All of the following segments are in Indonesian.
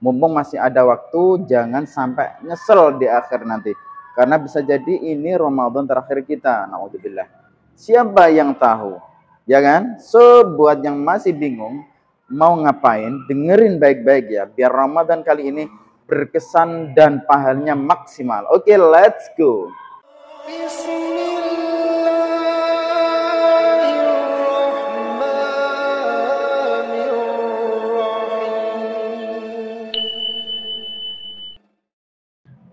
Mumpung masih ada waktu, jangan sampai nyesel di akhir nanti. Karena bisa jadi ini Ramadan terakhir kita. Naudzubillah. Siapa yang tahu? Ya kan? So, buat yang masih bingung, mau ngapain, dengerin baik-baik ya. Biar Ramadan kali ini berkesan dan pahalanya maksimal. Oke, let's go.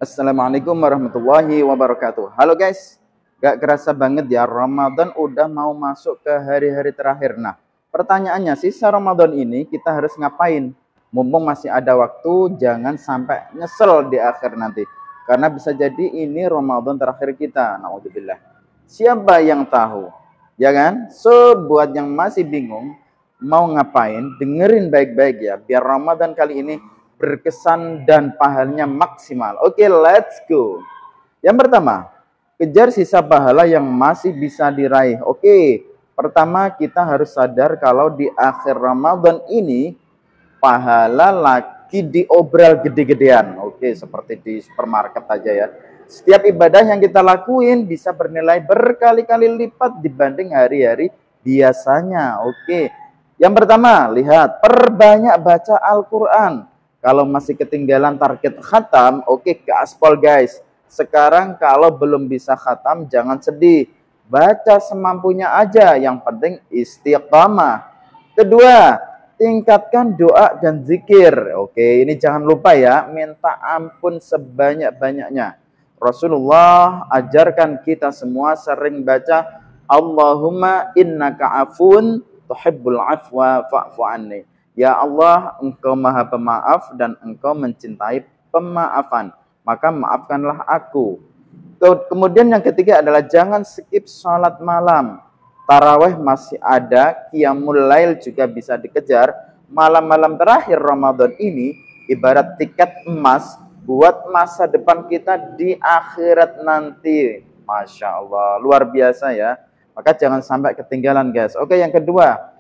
Assalamualaikum warahmatullahi wabarakatuh. Halo guys, gak kerasa banget ya Ramadan udah mau masuk ke hari-hari terakhir. Nah, pertanyaannya sisa Ramadan ini kita harus ngapain? Mumpung masih ada waktu, jangan sampai nyesel di akhir nanti. Karena bisa jadi ini Ramadan terakhir kita. Naudzubillah. Siapa yang tahu? Ya kan? So, buat yang masih bingung, mau ngapain, dengerin baik-baik ya. Biar Ramadan kali ini berkesan dan pahalanya maksimal. Oke, let's go. Yang pertama, kejar sisa pahala yang masih bisa diraih. Oke, pertama kita harus sadar kalau di akhir Ramadan ini pahala lagi diobral gede-gedean. Oke, seperti di supermarket aja ya. Setiap ibadah yang kita lakuin bisa bernilai berkali-kali lipat dibanding hari-hari biasanya. Oke, yang pertama, lihat, perbanyak baca Al-Quran. Kalau masih ketinggalan target khatam, oke, ke aspal guys. Sekarang kalau belum bisa khatam, jangan sedih. Baca semampunya aja, yang penting istiqamah. Kedua, tingkatkan doa dan zikir. Oke, ini jangan lupa ya, minta ampun sebanyak-banyaknya. Rasulullah ajarkan kita semua sering baca, Allahumma innaka afun tuhibbul afwa fa'fu anni. Ya Allah, Engkau Maha Pemaaf dan Engkau mencintai pemaafan. Maka maafkanlah aku. Kemudian yang ketiga adalah jangan skip sholat malam. Tarawih masih ada, qiyamul lail juga bisa dikejar. Malam-malam terakhir Ramadan ini ibarat tiket emas buat masa depan kita di akhirat nanti. Masya Allah, luar biasa ya. Maka jangan sampai ketinggalan guys. Oke, yang kedua,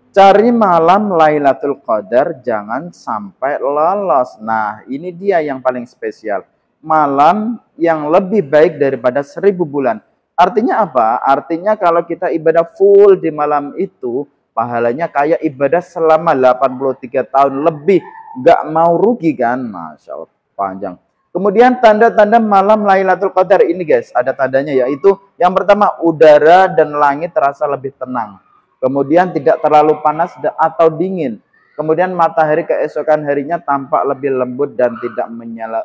cari malam Lailatul Qadar, jangan sampai lolos. Nah, ini dia yang paling spesial. Malam yang lebih baik daripada 1000 bulan. Artinya apa? Artinya kalau kita ibadah full di malam itu, pahalanya kayak ibadah selama 83 tahun lebih. Gak mau rugi kan? Masya Allah, panjang. Kemudian tanda-tanda malam Lailatul Qadar ini guys, ada tandanya yaitu yang pertama, udara dan langit terasa lebih tenang. Kemudian tidak terlalu panas atau dingin. Kemudian matahari keesokan harinya tampak lebih lembut dan tidak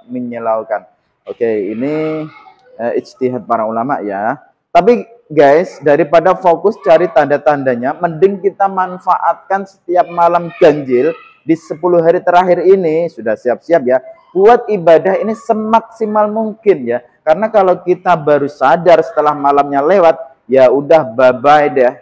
menyilaukan. Oke, ini ijtihad para ulama ya. Tapi guys, daripada fokus cari tanda-tandanya, mending kita manfaatkan setiap malam ganjil di 10 hari terakhir ini. Sudah siap-siap ya. Buat ibadah ini semaksimal mungkin ya. Karena kalau kita baru sadar setelah malamnya lewat, ya udah bye-bye deh.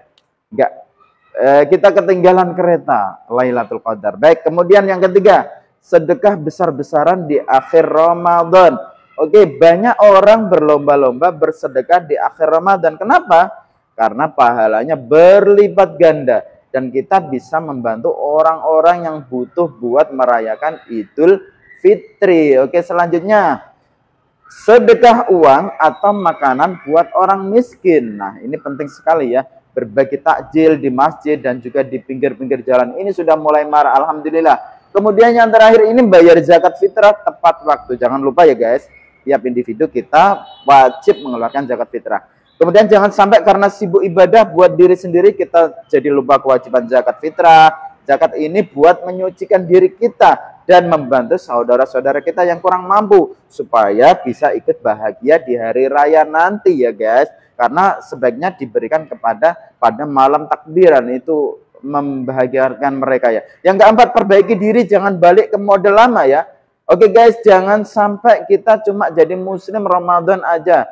Kita ketinggalan kereta Lailatul Qadar. Baik, kemudian yang ketiga, sedekah besar-besaran di akhir Ramadan. Oke, banyak orang berlomba-lomba bersedekah di akhir Ramadan. Kenapa? Karena pahalanya berlipat ganda dan kita bisa membantu orang-orang yang butuh buat merayakan Idul Fitri. Oke, selanjutnya, sedekah uang atau makanan buat orang miskin. Nah, ini penting sekali ya. Berbagi takjil di masjid dan juga di pinggir-pinggir jalan. Ini sudah mulai marak, alhamdulillah. Kemudian yang terakhir ini bayar zakat fitrah tepat waktu. Jangan lupa ya guys, tiap individu kita wajib mengeluarkan zakat fitrah. Kemudian jangan sampai karena sibuk ibadah buat diri sendiri kita jadi lupa kewajiban zakat fitrah. Zakat ini buat menyucikan diri kita dan membantu saudara-saudara kita yang kurang mampu supaya bisa ikut bahagia di hari raya nanti ya guys. Karena sebaiknya diberikan pada malam takbiran, itu membahagiakan mereka ya. Yang keempat, perbaiki diri, jangan balik ke model lama ya. Oke guys, jangan sampai kita cuma jadi muslim Ramadan aja.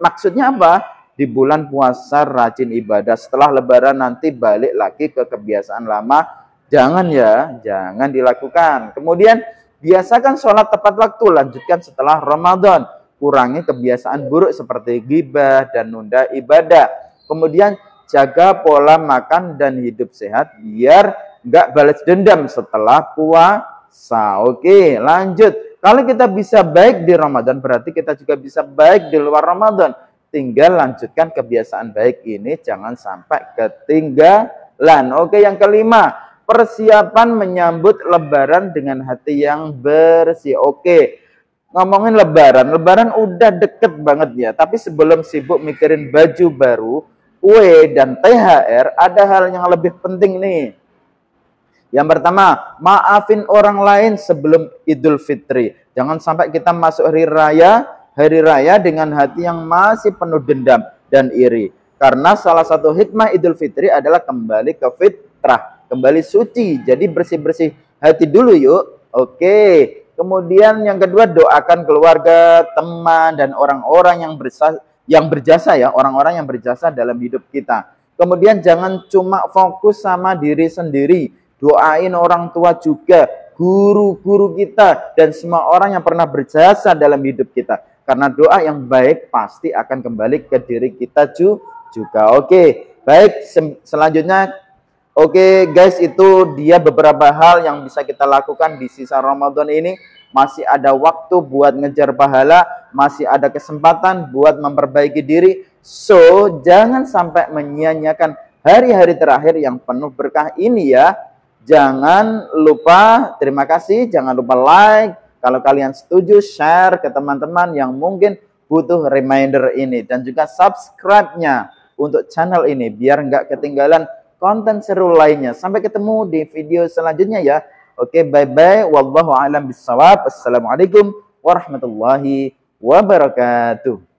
Maksudnya apa? Di bulan puasa rajin ibadah, setelah lebaran nanti balik lagi ke kebiasaan lama. Jangan ya, jangan dilakukan. Kemudian biasakan sholat tepat waktu, lanjutkan setelah Ramadan. Kurangi kebiasaan buruk seperti ghibah dan nunda ibadah. Kemudian jaga pola makan dan hidup sehat biar nggak balas dendam setelah puasa. puasa. Oke, lanjut. Kalau kita bisa baik di Ramadan, berarti kita juga bisa baik di luar Ramadan. Tinggal lanjutkan kebiasaan baik ini, jangan sampai ketinggalan. Oke, yang kelima, persiapan menyambut Lebaran dengan hati yang bersih. Oke, ngomongin Lebaran udah deket banget ya. Tapi sebelum sibuk mikirin baju baru, kue, dan THR, ada hal yang lebih penting nih. Yang pertama, maafin orang lain sebelum Idul Fitri. Jangan sampai kita masuk hari raya dengan hati yang masih penuh dendam dan iri. Karena salah satu hikmah Idul Fitri adalah kembali ke fitrah, kembali suci. Jadi bersih-bersih hati dulu yuk. Oke. Kemudian yang kedua, doakan keluarga, teman, dan orang-orang yang berjasa ya, orang-orang yang berjasa dalam hidup kita. Kemudian jangan cuma fokus sama diri sendiri, doain orang tua juga, guru-guru kita, dan semua orang yang pernah berjasa dalam hidup kita. Karena doa yang baik pasti akan kembali ke diri kita juga. Oke, baik, selanjutnya. Oke guys, itu dia beberapa hal yang bisa kita lakukan di sisa Ramadan ini. Masih ada waktu buat ngejar pahala, masih ada kesempatan buat memperbaiki diri. So, jangan sampai menyia-nyiakan hari-hari terakhir yang penuh berkah ini ya. Jangan lupa, terima kasih, jangan lupa like. Kalau kalian setuju, share ke teman-teman yang mungkin butuh reminder ini. Dan juga subscribe-nya untuk channel ini, biar nggak ketinggalan konten seru lainnya. Sampai ketemu di video selanjutnya ya. Oke, bye-bye. Wallahu a'lam bishawab. Assalamualaikum warahmatullahi wabarakatuh.